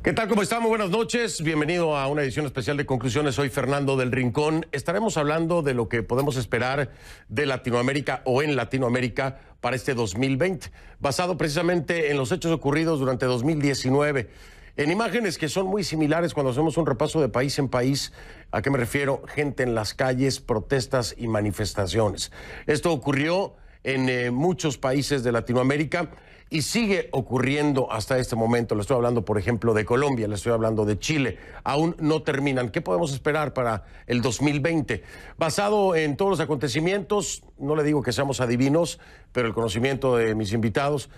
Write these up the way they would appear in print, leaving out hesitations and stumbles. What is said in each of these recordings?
¿Qué tal? ¿Cómo están? Muy buenas noches. Bienvenido a una edición especial de Conclusiones. Soy Fernando del Rincón. Estaremos hablando de lo que podemos esperar de Latinoamérica o en Latinoamérica para este 2020, basado precisamente en los hechos ocurridos durante 2019. En imágenes que son muy similares cuando hacemos un repaso de país en país. ¿A qué me refiero? Gente en las calles, protestas y manifestaciones. Esto ocurrió en muchos países de Latinoamérica y sigue ocurriendo hasta este momento. Le estoy hablando, por ejemplo, de Colombia, le estoy hablando de Chile. Aún no terminan. ¿Qué podemos esperar para el 2020? Basado en todos los acontecimientos, no le digo que seamos adivinos, pero el conocimiento de mis invitados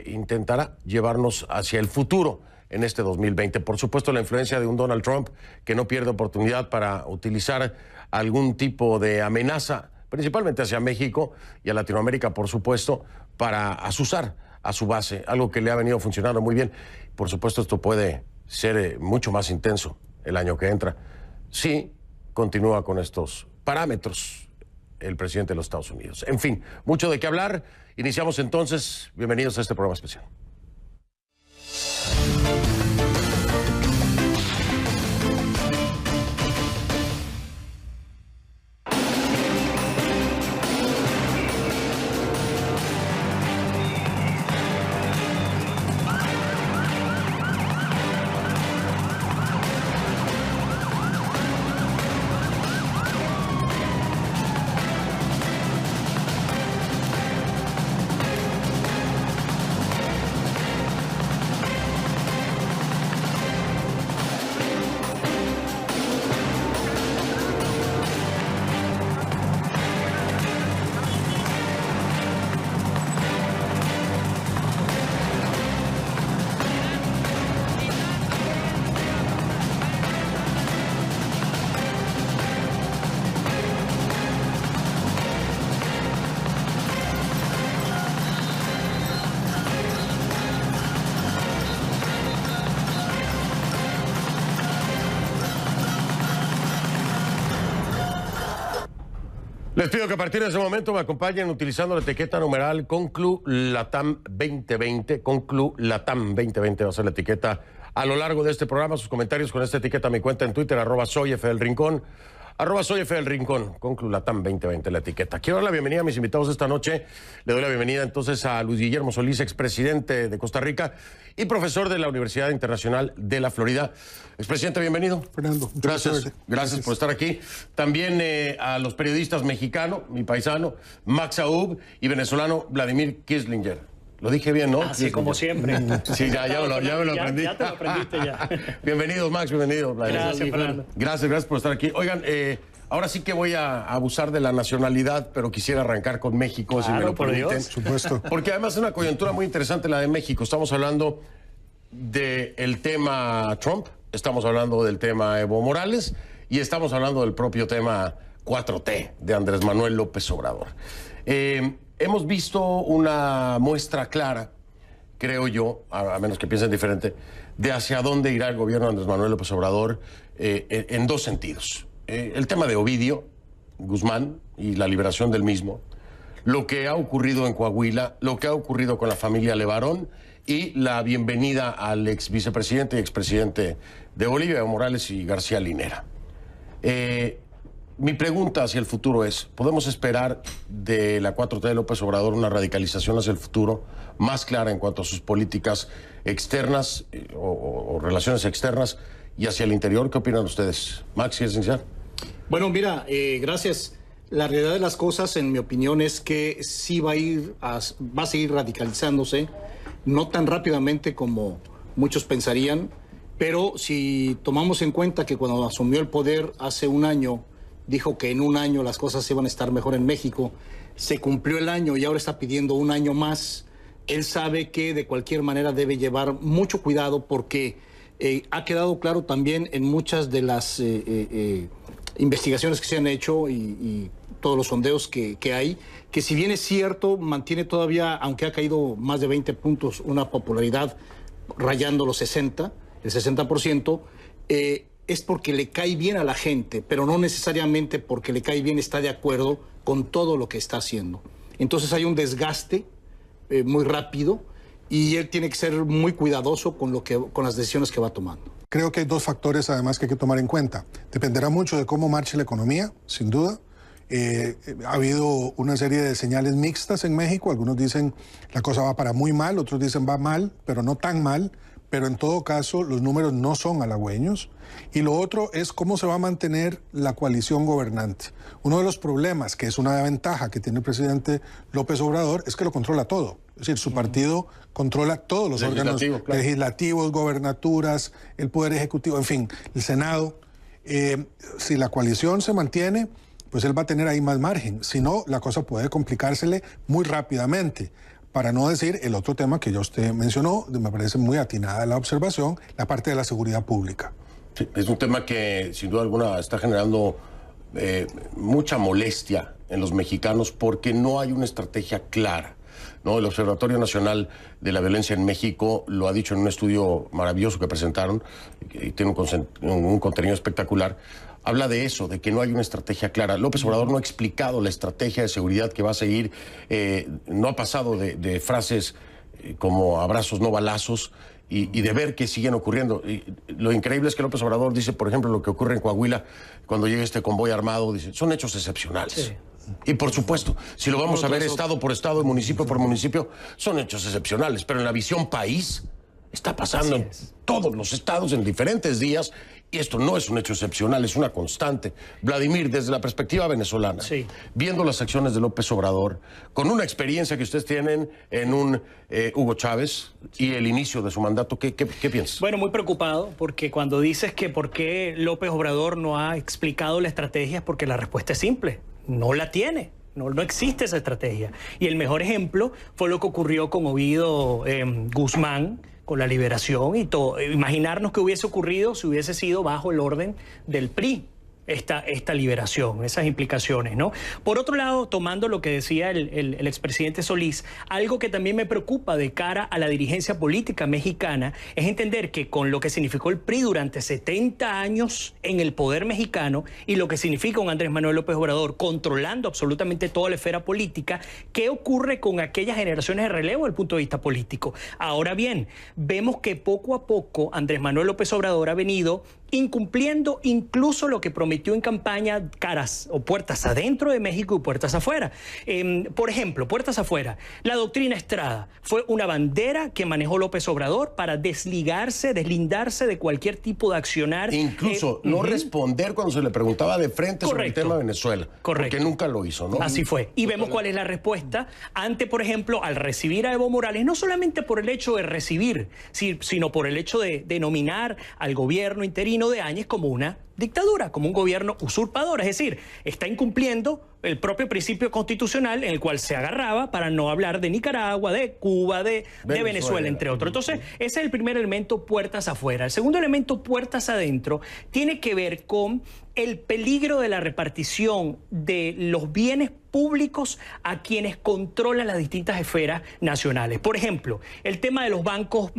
intentará llevarnos hacia el futuro en este 2020. Por supuesto, la influencia de un Donald Trump que no pierde oportunidad para utilizar algún tipo de amenaza, principalmente hacia México y a Latinoamérica, por supuesto, para azuzar a su base, algo que le ha venido funcionando muy bien. Por supuesto, esto puede ser mucho más intenso el año que entra. Sí, continúa con estos parámetros el presidente de los Estados Unidos. En fin, mucho de qué hablar. Iniciamos entonces. Bienvenidos a este programa especial. Les pido que a partir de ese momento me acompañen utilizando la etiqueta numeral ConcluLatam 2020. ConcluLatam 2020 va a ser la etiqueta a lo largo de este programa. Sus comentarios con esta etiqueta a mi cuenta en Twitter, @soyfdelrincón, @soyfdelrincón, ConcluLatam 2020 la etiqueta. Quiero dar la bienvenida a mis invitados esta noche. Le doy la bienvenida entonces a Luis Guillermo Solís, expresidente de Costa Rica y profesor de la Universidad Internacional de la Florida. Expresidente, bienvenido. Fernando, gracias por estar aquí. También a los periodistas mexicano, mi paisano, Max Aub, y venezolano Vladimir Kieslinger. Lo dije bien, ¿no? Así como siempre. Sí, ya me lo aprendí. Ya te lo aprendiste ya. Bienvenidos, Max, bienvenido. Gracias, Fernando. Gracias por estar aquí. Oigan, ahora sí que voy a abusar de la nacionalidad, pero quisiera arrancar con México, si me lo permiten. Por supuesto. Porque además es una coyuntura muy interesante la de México. Estamos hablando del tema Trump, estamos hablando del tema Evo Morales y estamos hablando del propio tema 4T de Andrés Manuel López Obrador. Hemos visto una muestra clara, creo yo, a menos que piensen diferente, de hacia dónde irá el gobierno de Andrés Manuel López Obrador en dos sentidos. El tema de Ovidio Guzmán y la liberación del mismo, lo que ha ocurrido en Coahuila, lo que ha ocurrido con la familia Levarón y la bienvenida al ex vicepresidente y expresidente de Bolivia, Evo Morales y García Linera. Mi pregunta hacia el futuro es, ¿podemos esperar de la 4T de López Obrador una radicalización hacia el futuro más clara en cuanto a sus políticas externas o relaciones externas y hacia el interior? ¿Qué opinan ustedes? Max, ¿quieres iniciar? Bueno, mira, gracias. La realidad de las cosas, en mi opinión, es que sí va a seguir radicalizándose, no tan rápidamente como muchos pensarían, pero si tomamos en cuenta que cuando asumió el poder hace un año, dijo que en un año las cosas iban a estar mejor en México, se cumplió el año y ahora está pidiendo un año más. Él sabe que de cualquier manera debe llevar mucho cuidado porque ha quedado claro también en muchas de las investigaciones que se han hecho y todos los sondeos que hay, que si bien es cierto, mantiene todavía, aunque ha caído más de 20 puntos, una popularidad rayando los 60, el 60%, es porque le cae bien a la gente, pero no necesariamente porque le cae bien está de acuerdo con todo lo que está haciendo. Entonces hay un desgaste muy rápido y él tiene que ser muy cuidadoso con las decisiones que va tomando. Creo que hay dos factores además que hay que tomar en cuenta. Dependerá mucho de cómo marche la economía, sin duda. Ha habido una serie de señales mixtas en México. Algunos dicen la cosa va para muy mal, otros dicen va mal, pero no tan mal. Pero en todo caso, los números no son halagüeños. Y lo otro es cómo se va a mantener la coalición gobernante. Uno de los problemas, que es una ventaja que tiene el presidente López Obrador, es que lo controla todo. Es decir, su partido controla todos los órganos legislativos, gobernaturas, el Poder Ejecutivo, en fin, el Senado. Si la coalición se mantiene, pues él va a tener ahí más margen. Si no, la cosa puede complicársele muy rápidamente. Para no decir el otro tema que ya usted mencionó, me parece muy atinada la observación, la parte de la seguridad pública. Sí, es un tema que sin duda alguna está generando mucha molestia en los mexicanos porque no hay una estrategia clara, ¿no? El Observatorio Nacional de la Violencia en México lo ha dicho en un estudio maravilloso que presentaron, y tiene un contenido espectacular. Habla de eso, de que no hay una estrategia clara. López Obrador no ha explicado la estrategia de seguridad que va a seguir, no ha pasado de frases como abrazos, no balazos, y de ver que siguen ocurriendo. Y lo increíble es que López Obrador dice, por ejemplo, lo que ocurre en Coahuila, cuando llega este convoy armado, dice, son hechos excepcionales. Sí. Y por supuesto, si lo vamos a ver estado por estado y municipio por municipio, son hechos excepcionales, pero en la visión país está pasando en todos los estados en diferentes días. Y esto no es un hecho excepcional, es una constante. Vladimir, desde la perspectiva venezolana, viendo las acciones de López Obrador, con una experiencia que ustedes tienen en un Hugo Chávez y el inicio de su mandato, ¿qué piensas? Bueno, muy preocupado, porque cuando dices que por qué López Obrador no ha explicado la estrategia es porque la respuesta es simple, no la tiene. No existe esa estrategia. Y el mejor ejemplo fue lo que ocurrió con Ovidio Guzmán, con la liberación y todo. Imaginarnos que hubiese ocurrido si hubiese sido bajo el orden del PRI esta liberación, esas implicaciones, ¿no? Por otro lado, tomando lo que decía el expresidente Solís, algo que también me preocupa de cara a la dirigencia política mexicana es entender que con lo que significó el PRI durante 70 años en el poder mexicano y lo que significa un Andrés Manuel López Obrador controlando absolutamente toda la esfera política, ¿qué ocurre con aquellas generaciones de relevo desde el punto de vista político? Ahora bien, vemos que poco a poco Andrés Manuel López Obrador ha venido incumpliendo incluso lo que prometió en campaña, caras o puertas adentro de México y puertas afuera. Por ejemplo, puertas afuera, la doctrina Estrada fue una bandera que manejó López Obrador para deslindarse de cualquier tipo de accionar. Incluso no responder cuando se le preguntaba de frente sobre el tema de Venezuela. Correcto. Porque nunca lo hizo, ¿no? Así fue. Y vemos cuál es la respuesta ante, por ejemplo, al recibir a Evo Morales, no solamente por el hecho de recibir, sino por el hecho de denominar al gobierno interino de Áñez como una dictadura, como un gobierno usurpador, es decir, está incumpliendo el propio principio constitucional en el cual se agarraba para no hablar de Nicaragua, de Cuba, de Venezuela, entre otros. Entonces, ese es el primer elemento, puertas afuera. El segundo elemento, puertas adentro, tiene que ver con el peligro de la repartición de los bienes públicos a quienes controlan las distintas esferas nacionales. Por ejemplo, el tema de los bancos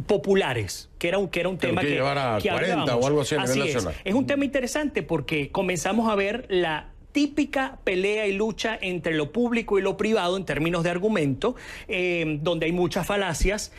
populares, que era un tema que llevar a 40 o algo así a nivel nacional. Es un tema interesante porque comenzamos a ver la típica pelea y lucha entre lo público y lo privado en términos de argumento, donde hay muchas falacias,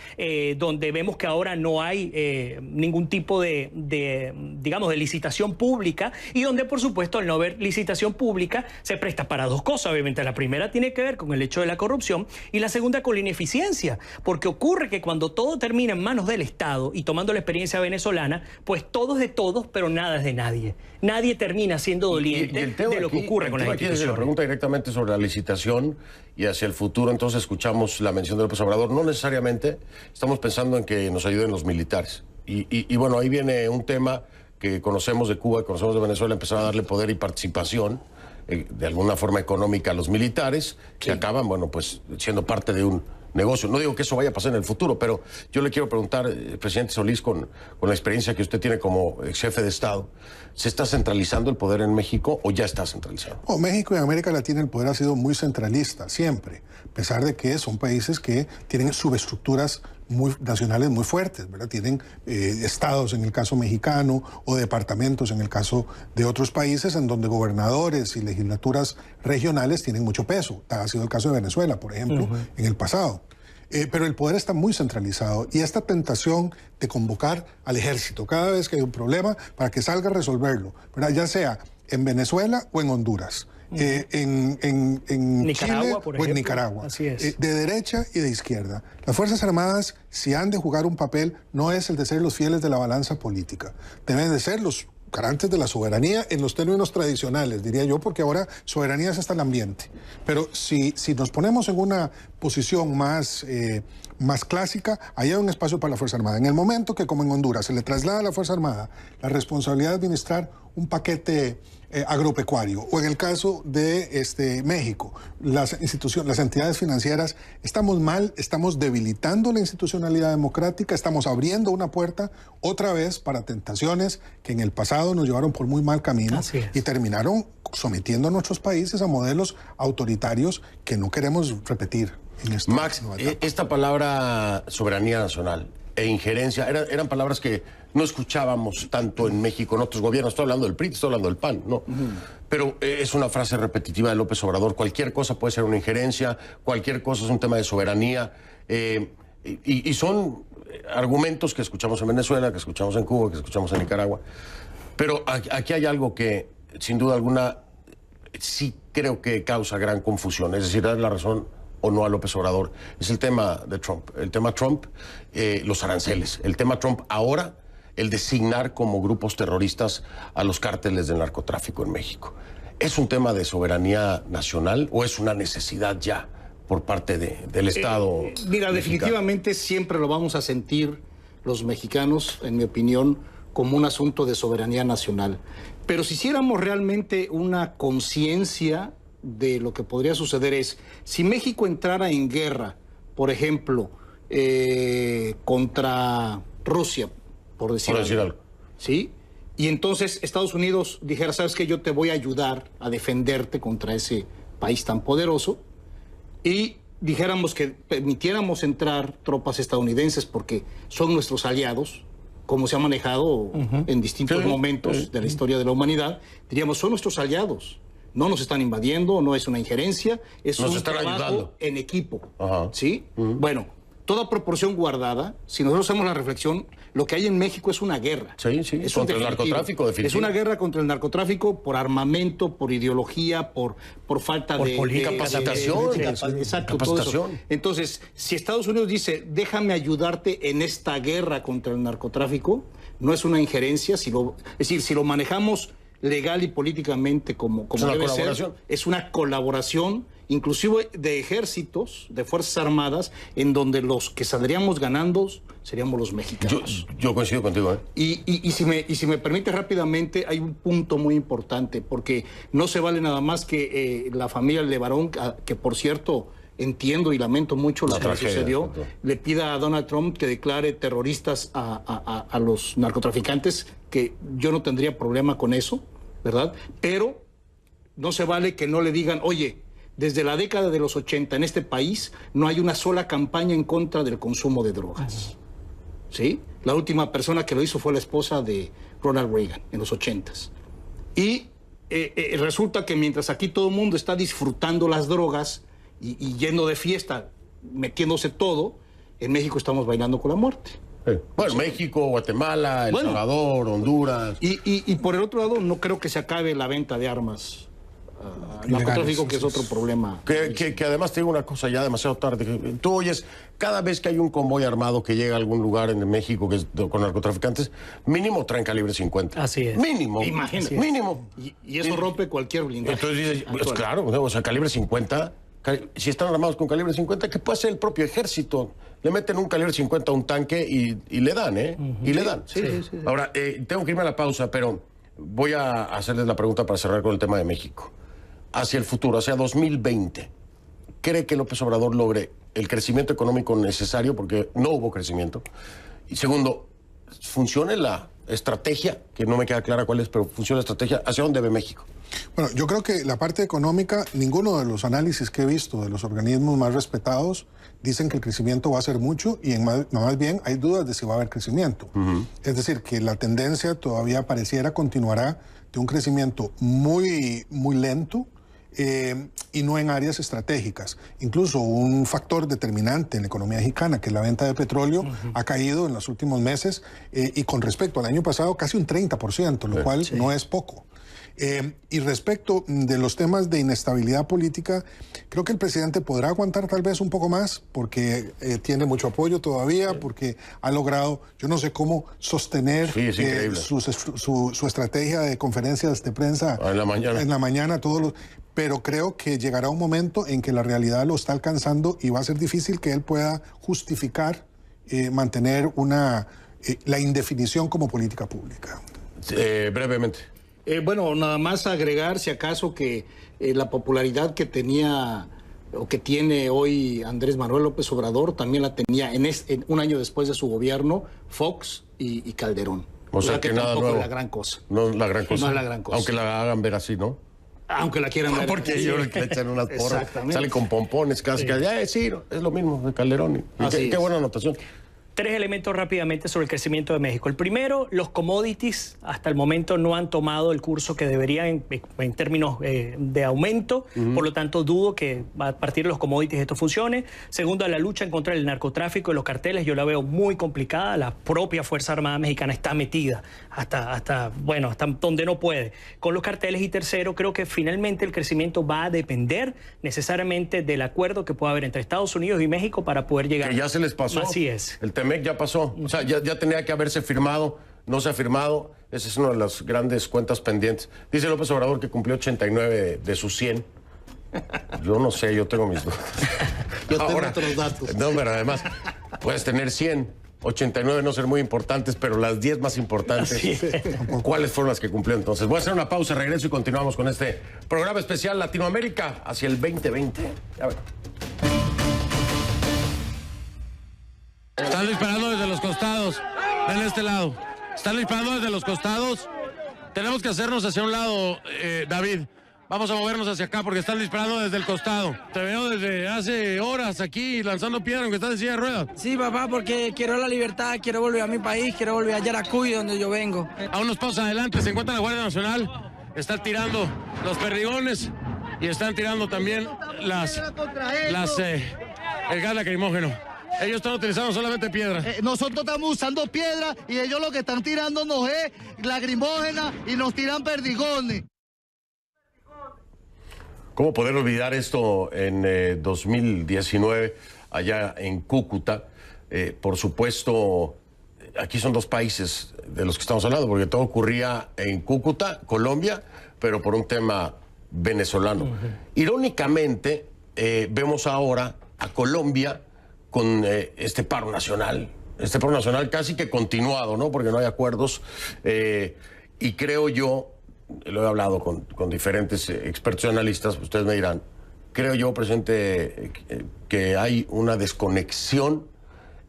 donde vemos que ahora no hay ningún tipo digamos, de licitación pública, y donde, por supuesto, al no haber licitación pública, se presta para dos cosas. Obviamente, la primera tiene que ver con el hecho de la corrupción y la segunda con la ineficiencia, porque ocurre que cuando todo termina en manos del Estado, y tomando la experiencia venezolana, pues todo es de todos, pero nada es de nadie. Nadie termina siendo doliente de lo que ocurre con las instituciones. La pregunta directamente sobre la licitación y hacia el futuro, entonces escuchamos la mención de López Obrador. No necesariamente estamos pensando en que nos ayuden los militares. Y bueno, ahí viene un tema que conocemos de Cuba, conocemos de Venezuela, empezar a darle poder y participación de alguna forma económica a los militares, que acaban, bueno, pues siendo parte de un negocio. No digo que eso vaya a pasar en el futuro, pero yo le quiero preguntar, presidente Solís, con la experiencia que usted tiene como ex jefe de Estado, ¿se está centralizando el poder en México o ya está centralizado? Oh, México y América Latina el poder ha sido muy centralista, siempre, a pesar de que son países que tienen subestructuras nacionales muy fuertes, ¿verdad? Tienen estados en el caso mexicano o departamentos en el caso de otros países en donde gobernadores y legislaturas regionales tienen mucho peso. Ha sido el caso de Venezuela, por ejemplo, en el pasado. pero el poder está muy centralizado y esta tentación de convocar al ejército cada vez que hay un problema para que salga a resolverlo, ¿verdad? Ya sea en Venezuela o en Honduras, en Nicaragua, Chile por o en ejemplo. Nicaragua, Así es. de derecha y de izquierda. Las Fuerzas Armadas, si han de jugar un papel, no es el de ser los fieles de la balanza política, deben de ser los garantes de la soberanía en los términos tradicionales, diría yo, porque ahora soberanía es hasta el ambiente. Pero si nos ponemos en una posición más clásica, ahí hay un espacio para la Fuerza Armada. En el momento que, como en Honduras, se le traslada a la Fuerza Armada la responsabilidad de administrar un paquete agropecuario, o en el caso de México, las entidades financieras, estamos mal, estamos debilitando la institucionalidad democrática, estamos abriendo una puerta otra vez para tentaciones que en el pasado nos llevaron por muy mal camino y terminaron sometiendo a nuestros países a modelos autoritarios que no queremos repetir en esta Max, nueva etapa. esta palabra soberanía nacional e injerencia eran palabras que no escuchábamos tanto en México, en otros gobiernos. Estoy hablando del PRI, estoy hablando del PAN, ¿no? Pero es una frase repetitiva de López Obrador. Cualquier cosa puede ser una injerencia, cualquier cosa es un tema de soberanía. Y son argumentos que escuchamos en Venezuela, que escuchamos en Cuba, que escuchamos en Nicaragua. Pero aquí hay algo que, sin duda alguna, sí creo que causa gran confusión. Es decir, dar la razón o no a López Obrador. Es el tema de Trump. El tema Trump, los aranceles. El tema Trump ahora, el designar como grupos terroristas a los cárteles del narcotráfico en México. ¿Es un tema de soberanía nacional o es una necesidad ya por parte del Estado? Mira, mexicano? definitivamente siempre lo vamos a sentir los mexicanos, en mi opinión, como un asunto de soberanía nacional. Pero si hiciéramos realmente una conciencia de lo que podría suceder es, si México entrara en guerra, por ejemplo, contra Rusia, por decir algo, ¿sí? Y entonces Estados Unidos dijera, ¿sabes qué? Yo te voy a ayudar a defenderte contra ese país tan poderoso, y dijéramos que permitiéramos entrar tropas estadounidenses porque son nuestros aliados, como se ha manejado en distintos momentos de la historia de la humanidad, diríamos, son nuestros aliados. No nos están invadiendo, no es una injerencia, es un trabajo ayudando en equipo. ¿Sí? Bueno, toda proporción guardada, si nosotros hacemos la reflexión, lo que hay en México es una guerra. Sí, es contra el narcotráfico, definitivamente. Es una guerra contra el narcotráfico por armamento, por ideología, por falta de capacitación. Exacto, capacitación. Todo eso. Entonces, si Estados Unidos dice, déjame ayudarte en esta guerra contra el narcotráfico, no es una injerencia, es decir, si lo manejamos legal y políticamente como debe ser, es una colaboración, inclusive de ejércitos, de Fuerzas Armadas, en donde los que saldríamos ganando seríamos los mexicanos. Yo coincido contigo. Y si me permite rápidamente, hay un punto muy importante, porque no se vale nada más que la familia Levarón, que por cierto entiendo y lamento mucho lo que le sucedió, le pida a Donald Trump que declare terroristas a los narcotraficantes, que yo no tendría problema con eso, ¿verdad? Pero no se vale que no le digan, oye, desde la década de los 80 en este país no hay una sola campaña en contra del consumo de drogas. ¿Sí? La última persona que lo hizo fue la esposa de Ronald Reagan en los 80s. Y resulta que mientras aquí todo el mundo está disfrutando las drogas y yendo de fiesta, metiéndose todo, en México estamos bailando con la muerte. Bueno, México, Guatemala, El Salvador, Honduras. Y por el otro lado, no creo que se acabe la venta de armas. Narcotráfico, que es otro problema. Que además te digo una cosa, ya demasiado tarde. Tú oyes, cada vez que hay un convoy armado que llega a algún lugar en México que es con narcotraficantes, mínimo traen calibre 50. Así es. Mínimo. Imagínate. Mínimo. Y eso rompe cualquier blindaje. Entonces dices, pues claro, o sea, calibre 50. Si están armados con calibre 50, ¿qué puede hacer el propio ejército? Le meten un calibre 50 a un tanque y le dan, ¿eh? Y le dan. Sí. Ahora, tengo que irme a la pausa, pero voy a hacerles la pregunta para cerrar con el tema de México. Hacia el futuro, hacia 2020, ¿cree que López Obrador logre el crecimiento económico necesario? Porque no hubo crecimiento. Y segundo, ¿funciona la estrategia? Que no me queda clara cuál es, pero ¿funciona la estrategia? ¿Hacia dónde ve México? Bueno, yo creo que la parte económica, ninguno de los análisis que he visto de los organismos más respetados dicen que el crecimiento va a ser mucho y más bien hay dudas de si va a haber crecimiento. Es decir, que la tendencia todavía pareciera continuará de un crecimiento muy lento, y no en áreas estratégicas. Incluso un factor determinante en la economía mexicana, que es la venta de petróleo, ha caído en los últimos meses y con respecto al año pasado casi un 30%, lo cual no es poco. Y respecto de los temas de inestabilidad política, creo que el presidente podrá aguantar tal vez un poco más porque tiene mucho apoyo todavía, porque ha logrado, yo no sé cómo sostener su estrategia de conferencias de prensa en la mañana pero creo que llegará un momento en que la realidad lo está alcanzando y va a ser difícil que él pueda justificar mantener la indefinición como política pública. Brevemente. Bueno, nada más agregar, si acaso, que la popularidad que tenía o que tiene hoy Andrés Manuel López Obrador también la tenía en un año después de su gobierno Fox y Calderón. O sea que nada nuevo. No es la gran cosa. No es la gran cosa. No es la gran cosa. Aunque la hagan ver así, ¿no? Aunque la quieran ver. Porque ellos le echan unas porras. Sale con pompones casi. Sí, es lo mismo de Calderón. Qué buena anotación. 3 elementos rápidamente sobre el crecimiento de México. El primero, los commodities hasta el momento no han tomado el curso que deberían en términos de aumento, por lo tanto dudo que a partir de los commodities esto funcione. Segundo, la lucha en contra del narcotráfico y los carteles yo la veo muy complicada. La propia Fuerza Armada Mexicana está metida hasta donde no puede con los carteles. Y tercero, creo que finalmente el crecimiento va a depender necesariamente del acuerdo que pueda haber entre Estados Unidos y México para poder llegar. Que ya se les pasó. Así es. El TEMEC ya pasó, o sea, ya tenía que haberse firmado, no se ha firmado, esa es una de las grandes cuentas pendientes. Dice López Obrador que cumplió 89 de sus 100. Yo no sé, yo tengo mis dudas. Yo tengo otros datos. No, pero además, puedes tener 100, 89 no ser muy importantes, pero las 10 más importantes, ¿cuáles fueron las que cumplió entonces? Voy a hacer una pausa, regreso y continuamos con este programa especial Latinoamérica hacia el 2020. A ver. Están disparando desde los costados, en este lado. Están disparando desde los costados. Tenemos que hacernos hacia un lado, David. Vamos a movernos hacia acá porque están disparando desde el costado. Te veo desde hace horas aquí lanzando piedra, aunque estás en silla de ruedas. Sí, papá, porque quiero la libertad, quiero volver a mi país, quiero volver a Yaracuy, donde yo vengo. A unos pasos adelante se encuentra la Guardia Nacional. Están tirando los perdigones y están tirando también el gas lacrimógeno. Ellos están utilizando solamente piedra. Nosotros estamos usando piedra y ellos lo que están tirándonos es lacrimógena y nos tiran perdigones. ¿Cómo poder olvidar esto en 2019 allá en Cúcuta? Por supuesto, aquí son dos países de los que estamos hablando, porque todo ocurría en Cúcuta, Colombia, pero por un tema venezolano. Irónicamente, vemos ahora a Colombia con este paro nacional casi que continuado, ¿no? Porque no hay acuerdos. Y creo yo, lo he hablado con diferentes expertos y analistas, ustedes me dirán, creo yo, presidente, que hay una desconexión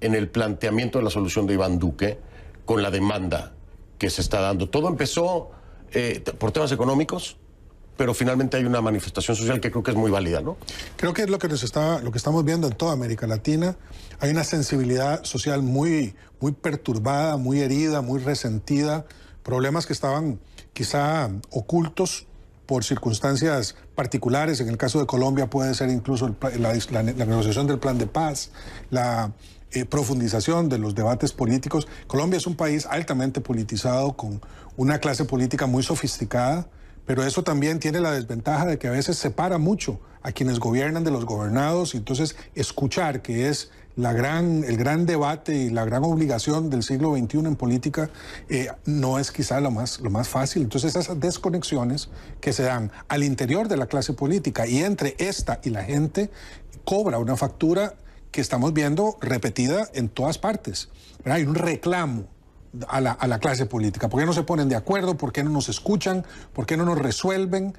en el planteamiento de la solución de Iván Duque con la demanda que se está dando. Todo empezó por temas económicos, pero finalmente hay una manifestación social que creo que es muy válida, ¿no? Creo que es lo que estamos viendo en toda América Latina. Hay una sensibilidad social muy perturbada, muy herida, muy resentida, problemas que estaban quizá ocultos por circunstancias particulares. En el caso de Colombia puede ser incluso la negociación del plan de paz, la profundización de los debates políticos. Colombia es un país altamente politizado, con una clase política muy sofisticada, pero eso también tiene la desventaja de que a veces separa mucho a quienes gobiernan de los gobernados, y entonces escuchar, que es el gran debate y la gran obligación del siglo XXI en política, no es quizá lo más fácil. Entonces esas desconexiones que se dan al interior de la clase política y entre esta y la gente cobra una factura que estamos viendo repetida en todas partes. Hay un reclamo a la clase política. ¿Por qué no se ponen de acuerdo? ¿Por qué no nos escuchan? ¿Por qué no nos resuelven?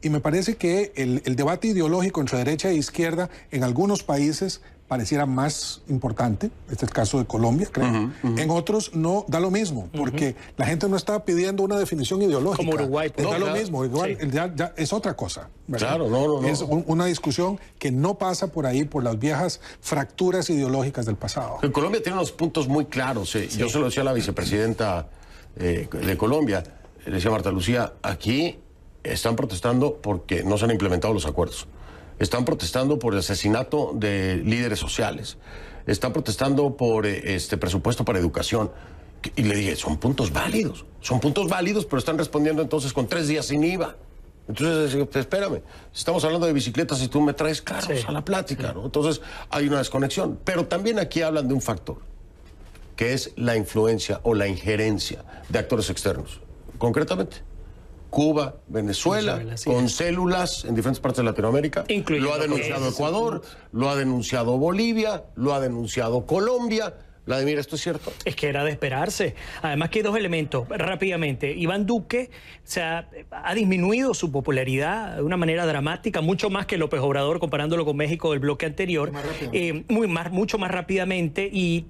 Y me parece que el debate ideológico entre derecha e izquierda en algunos países pareciera más importante. Este es el caso de Colombia, creo. En otros no da lo mismo, porque la gente no está pidiendo una definición ideológica. Como Uruguay. Da lo mismo, igual ya es otra cosa, ¿verdad? Claro, no. Es una discusión que no pasa por ahí, por las viejas fracturas ideológicas del pasado. En Colombia tiene unos puntos muy claros. Sí. Yo se lo decía a la vicepresidenta de Colombia, le decía a Marta Lucía, aquí están protestando porque no se han implementado los acuerdos. Están protestando por el asesinato de líderes sociales. Están protestando por presupuesto para educación. Y le dije, son puntos válidos, pero están respondiendo entonces con 3 días sin IVA. Entonces, espérame, estamos hablando de bicicletas y tú me traes carros a la plática, ¿no? Entonces, hay una desconexión. Pero también aquí hablan de un factor, que es la influencia o la injerencia de actores externos. Concretamente, Cuba, Venezuela, con células en diferentes partes de Latinoamérica. Lo ha denunciado Ecuador, lo ha denunciado Bolivia, lo ha denunciado Colombia. Vladimir, ¿esto es cierto? Es que era de esperarse. Además que hay 2 elementos, rápidamente. Iván Duque ha disminuido su popularidad de una manera dramática, mucho más que López Obrador, comparándolo con México del bloque anterior, mucho más rápidamente. Y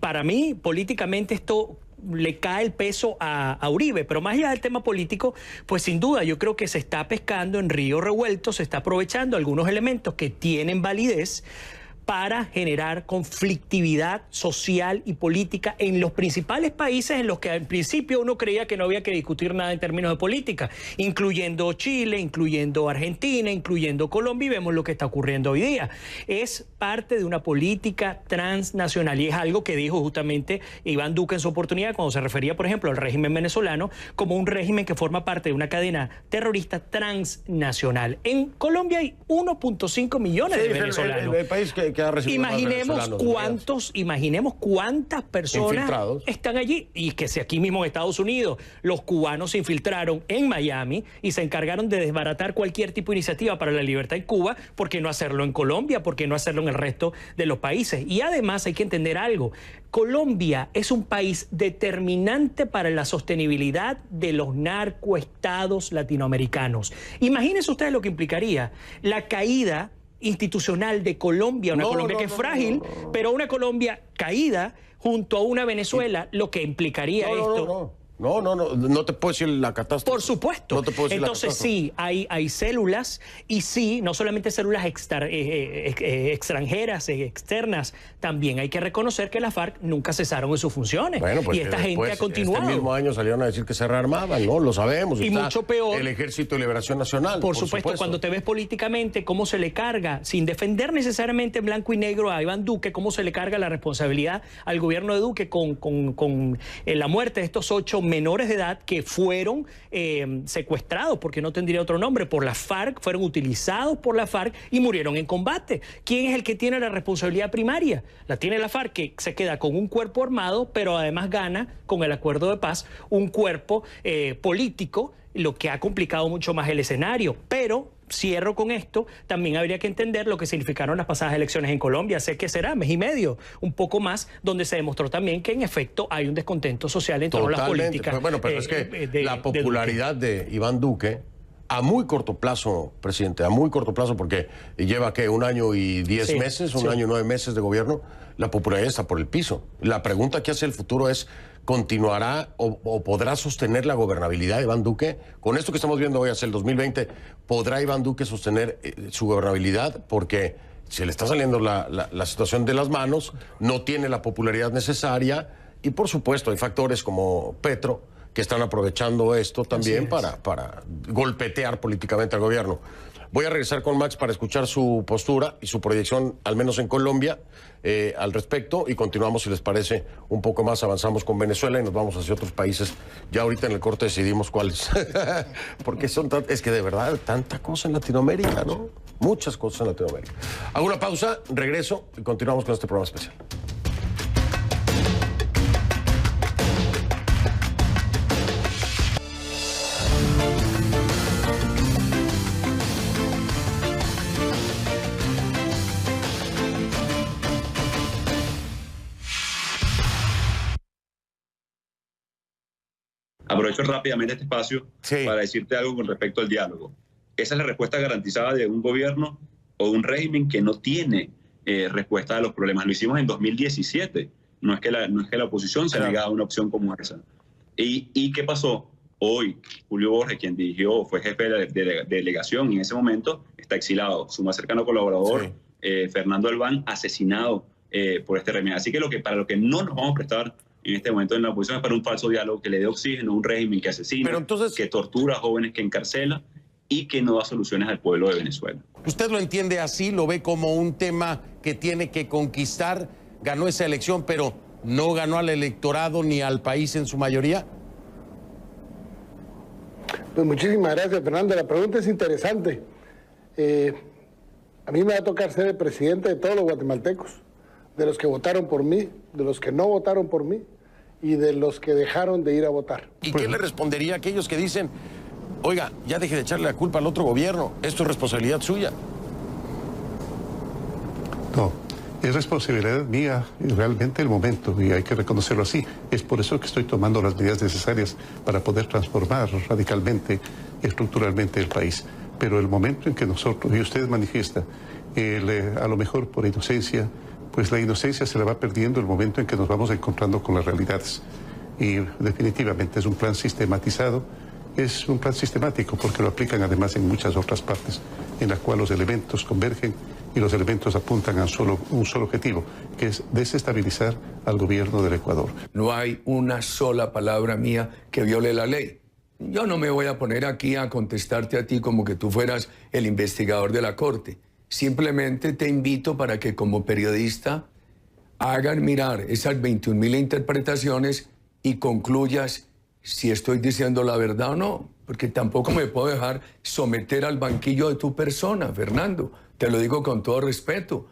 para mí, políticamente, esto le cae el peso a Uribe, pero más allá del tema político, pues sin duda yo creo que se está pescando en río revuelto, se está aprovechando algunos elementos que tienen validez para generar conflictividad social y política en los principales países en los que al principio uno creía que no había que discutir nada en términos de política, incluyendo Chile, incluyendo Argentina, incluyendo Colombia, y vemos lo que está ocurriendo hoy día. Es parte de una política transnacional y es algo que dijo justamente Iván Duque en su oportunidad cuando se refería, por ejemplo, al régimen venezolano como un régimen que forma parte de una cadena terrorista transnacional. En Colombia hay 1.5 millones de venezolanos. El país que ha recibido imaginemos cuántas personas están allí, y que si aquí mismo en Estados Unidos los cubanos se infiltraron en Miami y se encargaron de desbaratar cualquier tipo de iniciativa para la libertad en Cuba, ¿por qué no hacerlo en Colombia? ¿Por qué no hacerlo en el resto de los países? Y además hay que entender algo, Colombia es un país determinante para la sostenibilidad de los narcoestados latinoamericanos. Imagínense ustedes lo que implicaría la caída institucional de Colombia, una Colombia que es frágil, pero una Colombia caída junto a una Venezuela, lo que implicaría esto. No te puedo decir la catástrofe. Por supuesto. No te puedo decir. Entonces sí, hay células, y sí, no solamente células extranjeras, externas, también hay que reconocer que las FARC nunca cesaron en sus funciones. Bueno, pues y esta gente ha continuado. Este mismo año salieron a decir que se rearmaban, ¿no? Lo sabemos. Y mucho peor. El Ejército de Liberación Nacional. Por supuesto, cuando te ves políticamente cómo se le carga, sin defender necesariamente en blanco y negro a Iván Duque, cómo se le carga la responsabilidad al gobierno de Duque con la muerte de estos 8 menores de edad que fueron secuestrados, porque no tendría otro nombre, por la FARC, fueron utilizados por la FARC y murieron en combate. ¿Quién es el que tiene la responsabilidad primaria? La tiene la FARC, que se queda con un cuerpo armado, pero además gana con el acuerdo de paz un cuerpo político, lo que ha complicado mucho más el escenario. Pero cierro con esto, también habría que entender lo que significaron las pasadas elecciones en Colombia. Sé que será mes y medio, un poco más, donde se demostró también que en efecto hay un descontento social en torno a las políticas. Bueno, pero es que la popularidad de Iván Duque, a muy corto plazo, presidente, a muy corto plazo, porque lleva, ¿qué? 1 año y 10 meses, un año y 9 meses de gobierno, la popularidad está por el piso. La pregunta que hace el futuro es, ¿continuará o podrá sostener la gobernabilidad de Iván Duque? Con esto que estamos viendo hoy hacia el 2020, ¿podrá Iván Duque sostener su gobernabilidad? Porque se le está saliendo la situación de las manos, no tiene la popularidad necesaria y, por supuesto, hay factores como Petro que están aprovechando esto también para golpetear políticamente al gobierno. Voy a regresar con Max para escuchar su postura y su proyección, al menos en Colombia, al respecto, y continuamos, si les parece, un poco más, avanzamos con Venezuela y nos vamos hacia otros países. Ya ahorita en el corte decidimos cuáles. Porque es que de verdad, tanta cosa en Latinoamérica, ¿no? Muchas cosas en Latinoamérica. Hago una pausa, regreso y continuamos con este programa especial. Aprovecho rápidamente este espacio para decirte algo con respecto al diálogo. Esa es la respuesta garantizada de un gobierno o un régimen que no tiene respuesta a los problemas. Lo hicimos en 2017. No es que la oposición se negara a una opción como esa. ¿Y qué pasó? Hoy, Julio Borges, quien dirigió, fue jefe de delegación y en ese momento está exilado. Su más cercano colaborador, Fernando Albán, asesinado por este régimen. Así que para lo que no nos vamos a prestar en este momento en la oposición es para un falso diálogo que le dé oxígeno a un régimen que asesina, que tortura a jóvenes, que encarcela y que no da soluciones al pueblo de Venezuela. ¿Usted lo entiende así? ¿Lo ve como un tema que tiene que conquistar? Ganó esa elección, pero no ganó al electorado ni al país en su mayoría. Pues muchísimas gracias, Fernando. La pregunta es interesante. A mí me va a tocar ser el presidente de todos los guatemaltecos, de los que votaron por mí, de los que no votaron por mí y de los que dejaron de ir a votar. ¿Y qué le respondería a aquellos que dicen, oiga, ya deje de echarle la culpa al otro gobierno, esto es responsabilidad suya? No, es responsabilidad mía realmente el momento y hay que reconocerlo así. Es por eso que estoy tomando las medidas necesarias para poder transformar radicalmente, estructuralmente el país. Pero el momento en que nosotros, y usted manifiesta, a lo mejor por inocencia, pues la inocencia se la va perdiendo el momento en que nos vamos encontrando con las realidades. Y definitivamente es un plan sistematizado, es un plan sistemático porque lo aplican además en muchas otras partes, en las cuales los elementos convergen y los elementos apuntan a un solo objetivo, que es desestabilizar al gobierno del Ecuador. No hay una sola palabra mía que viole la ley. Yo no me voy a poner aquí a contestarte a ti como que tú fueras el investigador de la Corte. Simplemente te invito para que como periodista hagan mirar esas 21.000 interpretaciones y concluyas si estoy diciendo la verdad o no, porque tampoco me puedo dejar someter al banquillo de tu persona, Fernando. Te lo digo con todo respeto.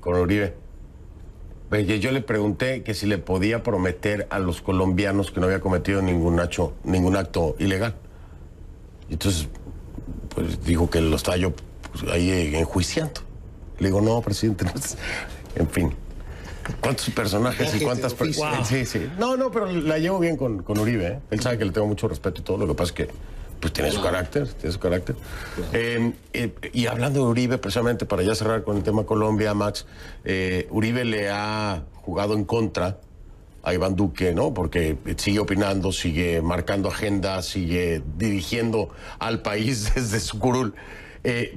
Con Uribe. Yo le pregunté que si le podía prometer a los colombianos que no había cometido ningún acto ilegal. Y entonces, pues dijo que lo estaba yo ahí enjuiciando. Le digo, no, presidente, no. En fin. ¿Cuántos personajes y cuántas personas? Sí, sí. No, pero la llevo bien con Uribe, ¿eh? Él sabe que le tengo mucho respeto y todo. Lo que pasa es que pues tiene su carácter, y hablando de Uribe, precisamente para ya cerrar con el tema Colombia, Max, Uribe le ha jugado en contra a Iván Duque, ¿no? Porque sigue opinando, sigue marcando agenda, sigue dirigiendo al país desde su curul.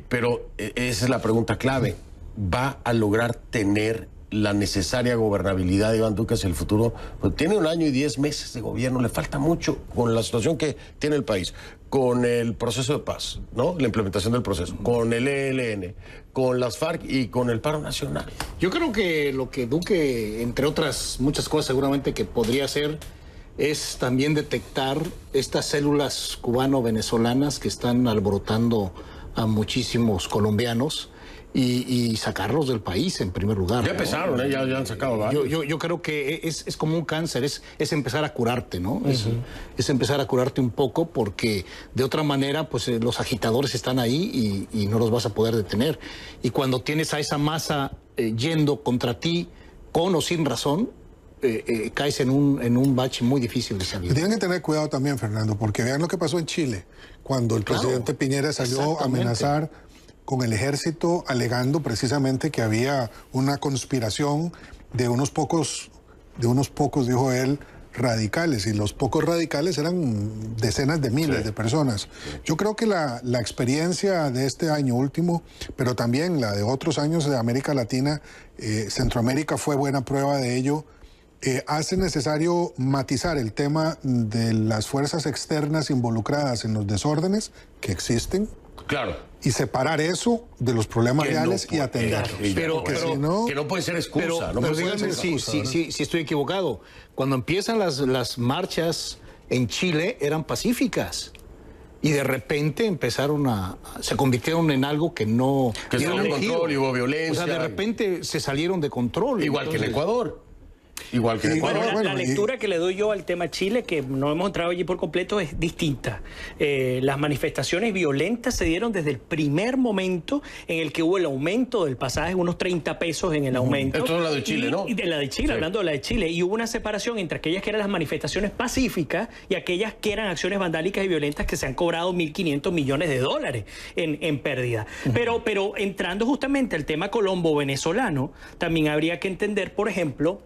Pero esa es la pregunta clave. ¿Va a lograr tener la necesaria gobernabilidad de Iván Duque hacia el futuro? Pues tiene 1 año y 10 meses de gobierno, le falta mucho con la situación que tiene el país, con el proceso de paz, ¿no? La implementación del proceso, con el ELN, con las FARC y con el paro nacional. Yo creo que lo que Duque, entre otras muchas cosas seguramente que podría hacer, es también detectar estas células cubano-venezolanas que están alborotando a muchísimos colombianos y sacarlos del país en primer lugar. Ya empezaron, ¿no? Ya han sacado varios. Yo creo que es como un cáncer, es empezar a curarte, ¿no? Es empezar a curarte un poco porque de otra manera pues los agitadores están ahí y no los vas a poder detener. Y cuando tienes a esa masa yendo contra ti con o sin razón, caes en un bache muy difícil de salir. Tienen que tener cuidado también, Fernando, porque vean lo que pasó en Chile, cuando el presidente Piñera salió a amenazar con el ejército, alegando precisamente que había una conspiración de unos pocos, dijo él, radicales, y los pocos radicales eran decenas de miles de personas. Yo creo que la experiencia de este año último, pero también la de otros años de América Latina, Centroamérica fue buena prueba de ello, hace necesario matizar el tema de las fuerzas externas involucradas en los desórdenes que existen. Claro. Y separar eso de los problemas reales y atenderlos. Pero que no puede ser excusa. Pero díganme si estoy equivocado. Cuando empiezan las marchas en Chile eran pacíficas. Y de repente se convirtieron en algo que no... Que se salió de control y hubo violencia. O sea, de repente se salieron de control. Igual que en Ecuador. Igual que la lectura que le doy yo al tema Chile, que no hemos entrado allí por completo, es distinta. Las manifestaciones violentas se dieron desde el primer momento en el que hubo el aumento del pasaje, unos 30 pesos en el aumento. Esto es la de Chile, ¿no? Y de la de Chile, sí. Hablando de la de Chile. Y hubo una separación entre aquellas que eran las manifestaciones pacíficas y aquellas que eran acciones vandálicas y violentas que se han cobrado 1.500 millones de dólares en pérdida. Pero entrando justamente al tema colombo-venezolano, también habría que entender, por ejemplo,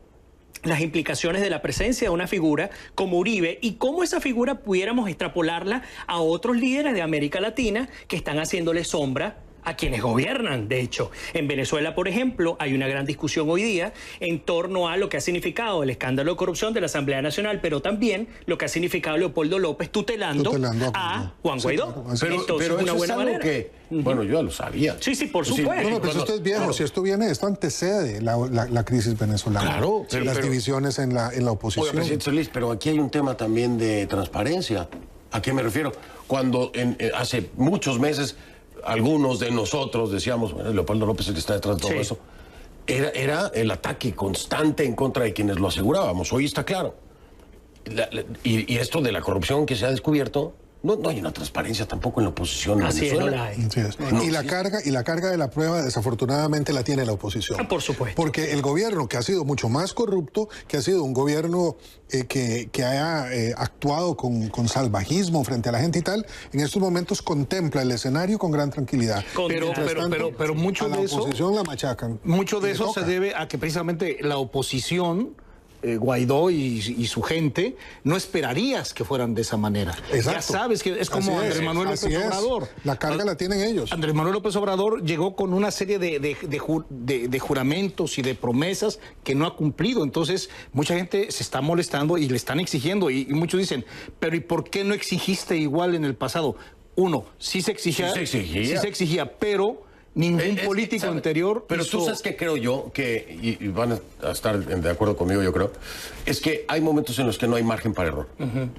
las implicaciones de la presencia de una figura como Uribe y cómo esa figura pudiéramos extrapolarla a otros líderes de América Latina que están haciéndole sombra a quienes gobiernan, de hecho. En Venezuela, por ejemplo, hay una gran discusión hoy día en torno a lo que ha significado el escándalo de corrupción de la Asamblea Nacional, pero también lo que ha significado Leopoldo López tutelando a Juan Guaidó. Sí, claro. Pero una eso buena es algo manera. que, bueno, yo ya lo sabía. Sí, por supuesto. No, pero esto es viejo. Si esto viene, esto antecede la crisis venezolana. Claro. Las divisiones en la oposición. Oiga, presidente Solís, pero aquí hay un tema también de transparencia. ¿A qué me refiero? Cuando hace muchos meses algunos de nosotros decíamos, bueno, Leopoldo López es el que está detrás de todo eso, era el ataque constante en contra de quienes lo asegurábamos. Hoy está claro. Y esto de la corrupción que se ha descubierto, no hay una transparencia tampoco en la oposición. Así es, no la hay. Así es. Y la carga de la prueba desafortunadamente la tiene la oposición. Por supuesto. Porque el gobierno, que ha sido mucho más corrupto, que ha sido un gobierno que haya actuado con salvajismo frente a la gente y tal, en estos momentos contempla el escenario con gran tranquilidad. Pero mucho de eso, la oposición la machacan. Mucho de eso se debe a que precisamente la oposición, Guaidó y su gente, no esperarías que fueran de esa manera. Exacto. Ya sabes que es como Andrés Manuel López Obrador. La carga la tienen ellos. Andrés Manuel López Obrador llegó con una serie de juramentos y de promesas que no ha cumplido. Entonces, mucha gente se está molestando y le están exigiendo. Y muchos dicen, pero ¿y por qué no exigiste igual en el pasado? Uno, sí se exigía, pero ningún político anterior. Pero tú sabes que creo yo, que, y van a estar de acuerdo conmigo, yo creo, es que hay momentos en los que no hay margen para error.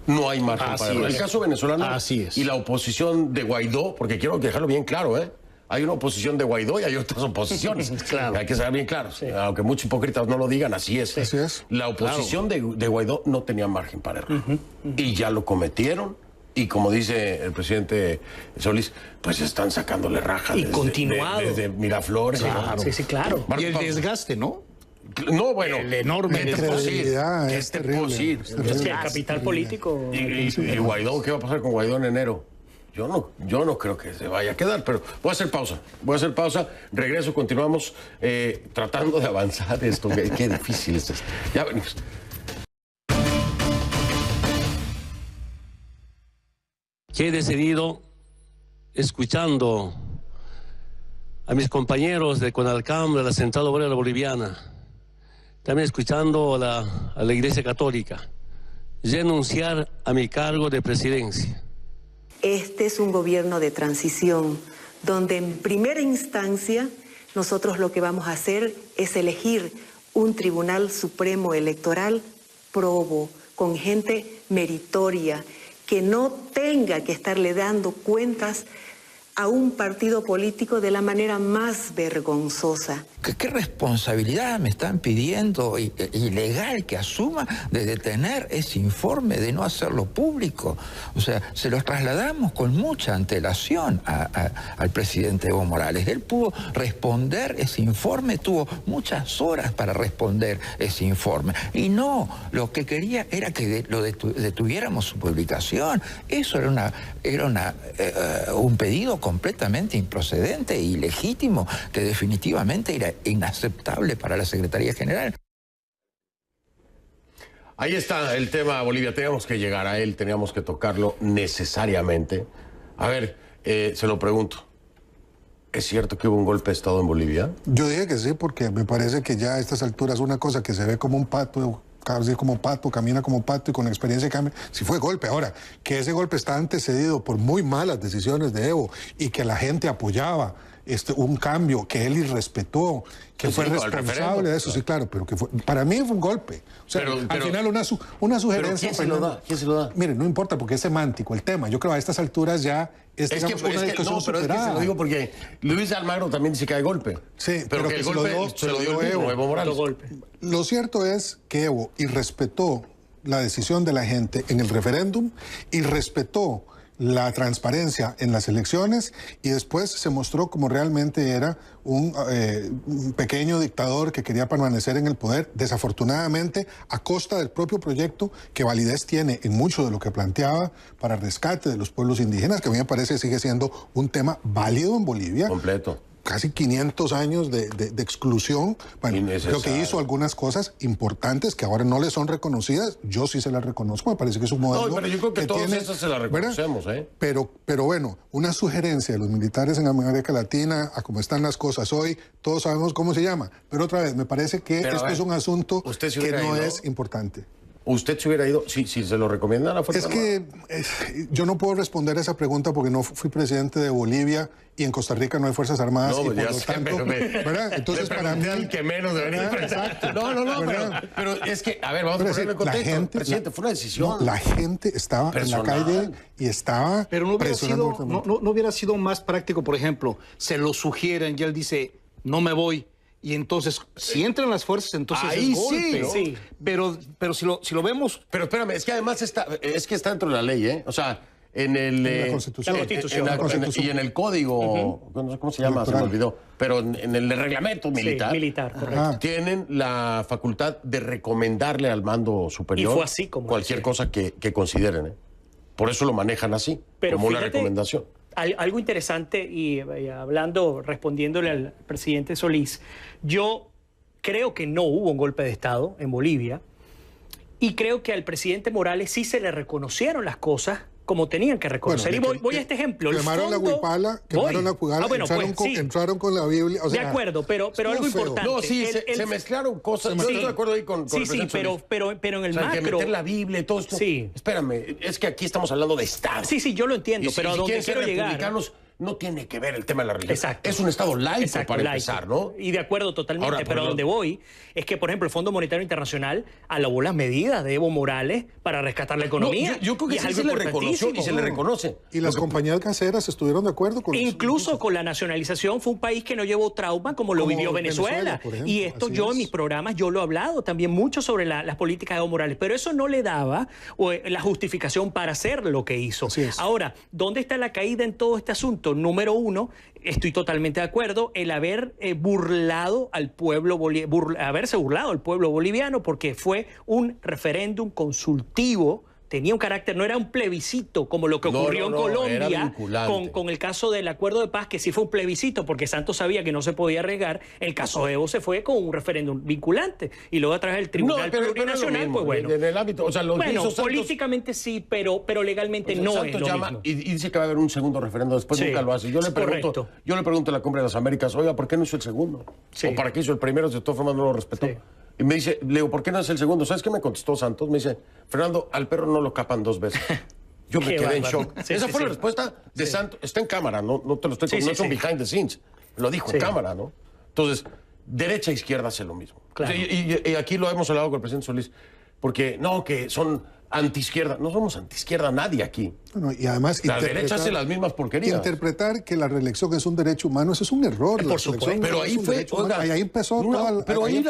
No hay margen para error. El caso venezolano y la oposición de Guaidó, porque quiero dejarlo bien claro, hay una oposición de Guaidó y hay otras oposiciones. Claro. Hay que ser bien claros. Sí. Aunque muchos hipócritas no lo digan, así es. Así es. La oposición de Guaidó no tenía margen para error. Y ya lo cometieron. Y como dice el presidente Solís, pues están sacándole raja. Y continuado. Desde Miraflores. Claro. Sí, claro. Y el desgaste, ¿no? No, bueno. El enorme credibilidad. Es terrible. El capital político. Y Guaidó, ¿qué va a pasar con Guaidó en enero? Yo no creo que se vaya a quedar, pero voy a hacer pausa. Regreso, continuamos tratando de avanzar esto. Qué difícil es esto. Ya venimos. Que he decidido, escuchando a mis compañeros de CONALCAM, de la Central Obrera Boliviana, también escuchando a la Iglesia Católica, renunciar a mi cargo de presidencia. Este es un gobierno de transición, donde en primera instancia nosotros lo que vamos a hacer es elegir un Tribunal Supremo Electoral probo, con gente meritoria, que no tenga que estarle dando cuentas a un partido político de la manera más vergonzosa. ¿Qué responsabilidad me están pidiendo ilegal que asuma de detener ese informe, de no hacerlo público? O sea, se los trasladamos con mucha antelación al presidente Evo Morales. Él pudo responder ese informe, tuvo muchas horas para responder ese informe. Y no, lo que quería era que lo detuviéramos su publicación. Eso era un pedido completamente improcedente e ilegítimo, que definitivamente era inaceptable para la Secretaría General. Ahí está el tema Bolivia. Teníamos que llegar a él, teníamos que tocarlo necesariamente. A ver, se lo pregunto. ¿Es cierto que hubo un golpe de Estado en Bolivia? Yo dije que sí, porque me parece que ya a estas alturas una cosa que se ve como un pato, como pato, camina como pato y con experiencia cambia. Si fue golpe. Ahora, que ese golpe está antecedido por muy malas decisiones de Evo y que la gente apoyaba un cambio que él irrespetó, que fue responsable de eso, sí, claro, pero que para mí fue un golpe. O sea, al final una sugerencia... ¿Quién se lo da? Mire, no importa porque es semántico el tema. Yo creo que a estas alturas ya es una discusión superada. Se lo digo porque Luis Almagro también dice que hay golpe. Sí, pero que el golpe se lo dio Evo Morales. Lo cierto es que Evo irrespetó la decisión de la gente en el referéndum, irrespetó la transparencia en las elecciones y después se mostró como realmente era un pequeño dictador que quería permanecer en el poder, desafortunadamente a costa del propio proyecto que validez tiene en mucho de lo que planteaba para el rescate de los pueblos indígenas, que a mí me parece sigue siendo un tema válido en Bolivia. Completo. casi 500 años de exclusión. Bueno, creo que hizo algunas cosas importantes que ahora no le son reconocidas. Yo sí se las reconozco, me parece que es un modelo. No, pero yo creo que todos esos se las reconocemos, ¿eh? Pero bueno, una sugerencia de los militares en América Latina, a cómo están las cosas hoy, todos sabemos cómo se llama. Pero otra vez, me parece que esto es un asunto que no es importante. ¿Usted se hubiera ido si se lo recomienda a la Fuerza Armada? Yo no puedo responder a esa pregunta porque no fui presidente de Bolivia y en Costa Rica no hay Fuerzas Armadas. No, y por lo tanto, ¿verdad? Entonces, para mí... al que menos debería. Exacto. No, pero es que, a ver, vamos a ponerlo en contexto. Presidente, fue una decisión. La gente estaba en la calle y estaba pero no hubiera sido más práctico, por ejemplo, se lo sugieren y él dice, no me voy. Y entonces, si entran las fuerzas, entonces ahí es golpe, sí. Pero si lo vemos... Pero espérame, es que además está dentro de la ley, ¿eh? O sea, en la Constitución. Y en el código, no sé cómo se llama, se me olvidó, pero en el reglamento militar. Sí, militar, correcto. Tienen la facultad de recomendarle al mando superior y fue así como cualquier cosa que consideren, ¿eh? Por eso lo manejan así, pero como una recomendación. Algo interesante, y respondiéndole al presidente Solís, yo creo que no hubo un golpe de Estado en Bolivia y creo que al presidente Morales sí se le reconocieron las cosas como tenían que reconocer. Bueno, y voy a este ejemplo. Quemaron la Huipala, entraron con la Biblia. O sea, de acuerdo, pero algo importante. No, sí, se mezclaron cosas. Yo estoy de acuerdo ahí con sí, pero en el macro... que meter la Biblia y todo esto. Sí. Espérame, es que aquí estamos hablando de Estado. Sí, yo lo entiendo, pero a donde quiero llegar... No tiene que ver el tema de la religión. Exacto. Es un Estado laico para empezar, ¿no? Y de acuerdo totalmente, ahora, pero a donde voy es que, por ejemplo, el Fondo Monetario Internacional alabó las medidas de Evo Morales para rescatar la economía. No, yo creo que sí se le reconoció y se le reconoce. Y las compañías gaseras estuvieron de acuerdo con incluso con la nacionalización. Fue un país que no llevó trauma como lo vivió Venezuela. Y esto yo en mis programas, yo lo he hablado también mucho sobre las políticas de Evo Morales, pero eso no le daba la justificación para hacer lo que hizo. Ahora, ¿dónde está la caída en todo este asunto? Número uno, estoy totalmente de acuerdo, el haber burlado al pueblo haberse burlado al pueblo boliviano, porque fue un referéndum consultivo, tenía un carácter, no era un plebiscito como lo que ocurrió en Colombia con el caso del acuerdo de paz, que sí fue un plebiscito porque Santos sabía que no se podía arriesgar. El caso de Evo se fue con un referéndum vinculante y luego a través del Tribunal Plurinacional, pues bueno. En el ámbito, o sea, políticamente sí, pero legalmente no es lo mismo. Y dice que va a haber un segundo referéndum, después nunca lo hace. Yo le pregunto a la Cumbre de las Américas, oiga, ¿por qué no hizo el segundo? ¿O para qué hizo el primero? Si de todas formas no lo respetó. Y me dice, le digo, ¿por qué no es el segundo? ¿Sabes qué me contestó Santos? Me dice, Fernando, al perro no lo capan 2 veces. Yo me quedé en shock. Esa fue la respuesta de Santos. Está en cámara, no te lo estoy contando, no es un behind the scenes. Lo dijo en cámara, ¿no? Entonces, derecha e izquierda hace lo mismo. Claro. Y aquí lo hemos hablado con el presidente Solís, porque no, que son antiizquierda. No somos antiizquierda nadie aquí. No, y además la derecha hace las mismas porquerías. Interpretar que la reelección es un derecho humano, eso es un error. Por supuesto. Pero ahí fue, oiga, ahí empezó pero ahí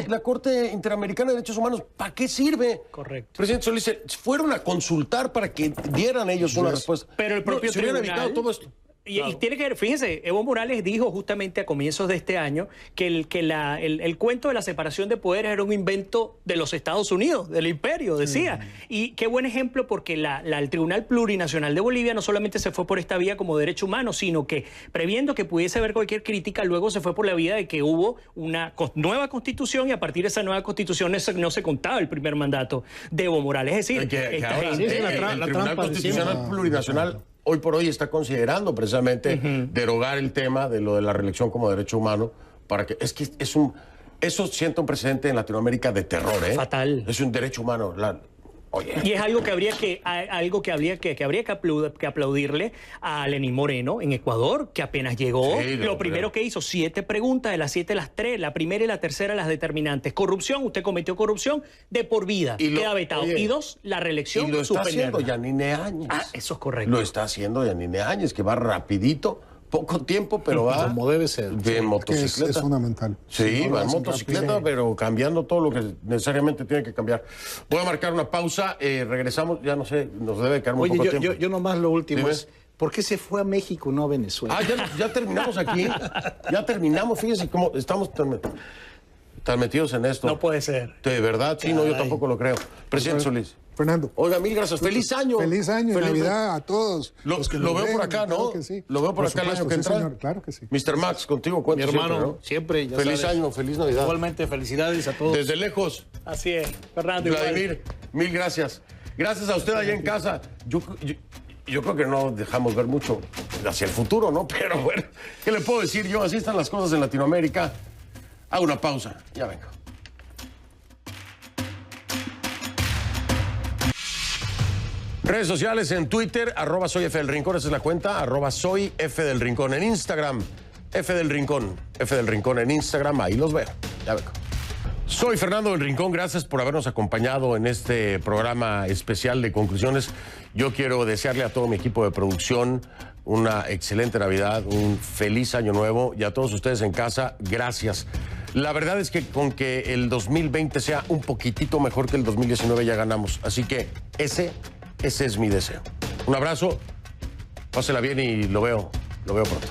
la Corte Interamericana de Derechos Humanos, ¿para qué sirve? Correcto. Presidente Solís, fueron a consultar para que dieran ellos una respuesta. Pero el propio se hubieran evitado todo esto. Y tiene que ver, fíjense, Evo Morales dijo justamente a comienzos de este año que el cuento de la separación de poderes era un invento de los Estados Unidos, del imperio, decía. Y qué buen ejemplo, porque el Tribunal Plurinacional de Bolivia no solamente se fue por esta vía como derecho humano, sino que previendo que pudiese haber cualquier crítica, luego se fue por la vía de que hubo una nueva constitución y a partir de esa nueva constitución no se contaba el primer mandato de Evo Morales. Es decir, el Tribunal Constitucional Plurinacional hoy por hoy está considerando precisamente derogar el tema de lo de la reelección como derecho humano, para que eso sienta un precedente en Latinoamérica de terror, ¿eh? Fatal. Es un derecho humano. Oye. Y es algo que habría que aplaudirle a Lenín Moreno en Ecuador, que apenas llegó. Lo primero que hizo, 7 preguntas, de las 7 las 3, la primera y la tercera las determinantes. Corrupción, usted cometió corrupción de por vida, queda vetado. Y 2, la reelección. Y lo está haciendo Yanine Áñez. Eso es correcto. Lo está haciendo Yanine Áñez, que va rapidito. Poco tiempo, pero va como debe ser. En motocicleta. Es fundamental. Sí, va en motocicleta, pero cambiando todo lo que necesariamente tiene que cambiar. Voy a marcar una pausa, regresamos, ya no sé, nos debe quedar muy poco tiempo. Yo nomás lo último es, ¿por qué se fue a México, no a Venezuela? Ya terminamos aquí, ya terminamos, fíjese cómo estamos tan metidos en esto. No puede ser. De verdad, sí, no, yo tampoco lo creo. Presidente Solís. Fernando. Oiga, mil gracias. ¡Feliz año! ¡Feliz año! ¡Feliz Navidad a todos. Lo veo por acá, ¿no? Claro que sí. Lo veo por acá el año que entra. Señor, claro que sí. Mr. Max, contigo cuento Mi hermano, siempre, ¿no? siempre. Ya feliz sabes. año, feliz Navidad. Igualmente, felicidades a todos. Desde lejos. Así es, Fernando. Vladimir, mil gracias. Gracias a usted allá en casa. Yo creo que no dejamos ver mucho hacia el futuro, ¿no? Pero bueno, ¿qué le puedo decir yo? Así están las cosas en Latinoamérica. Hago una pausa, ya vengo. Redes sociales en Twitter, @soy F del Rincón, esa es la cuenta, @soy F del Rincón. En Instagram, F del Rincón en Instagram, ahí los veo, ya vengo. Soy Fernando del Rincón, gracias por habernos acompañado en este programa especial de conclusiones. Yo quiero desearle a todo mi equipo de producción una excelente Navidad, un feliz año nuevo y a todos ustedes en casa, gracias. La verdad es que con que el 2020 sea un poquitito mejor que el 2019 ya ganamos, así que ese es mi deseo. Un abrazo, pásela bien y lo veo pronto.